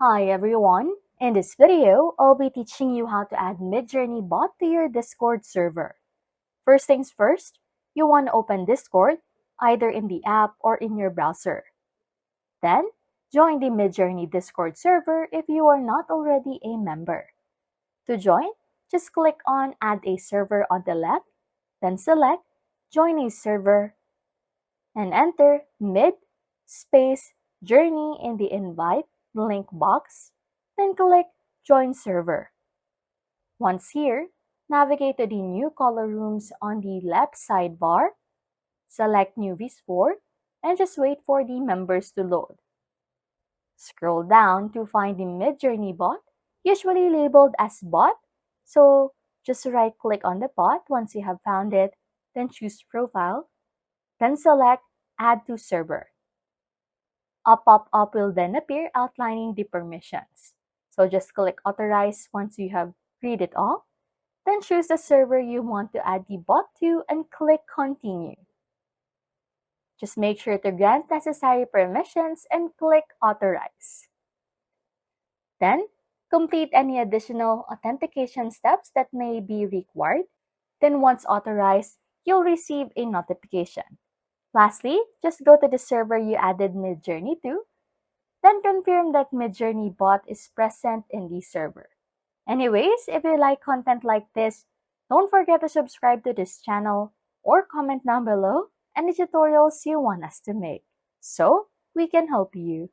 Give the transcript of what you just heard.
Hi everyone! In this video, I'll be teaching you how to add Midjourney bot to your Discord server. First things first, you want to open Discord either in the app or in your browser. Then, join the Midjourney Discord server if you are not already a member. To join, just click on Add a Server on the left, then select Join a Server and enter mid space journey in the invite link box, then click Join Server. Once here, navigate to the New Color Rooms on the left sidebar, select New Visport, and just wait for the members to load. Scroll down to find the Midjourney bot, usually labeled as bot, so just right-click on the bot once you have found it, then choose Profile, then select Add to Server. A pop-up will then appear outlining the permissions. So just click Authorize once you have read it all. Then choose the server you want to add the bot to and click Continue. Just make sure to grant necessary permissions and click Authorize. Then, complete any additional authentication steps that may be required. Then once authorized, you'll receive a notification. Lastly, just go to the server you added Midjourney to, then confirm that Midjourney bot is present in the server. Anyways, if you like content like this, don't forget to subscribe to this channel or comment down below any tutorials you want us to make so we can help you.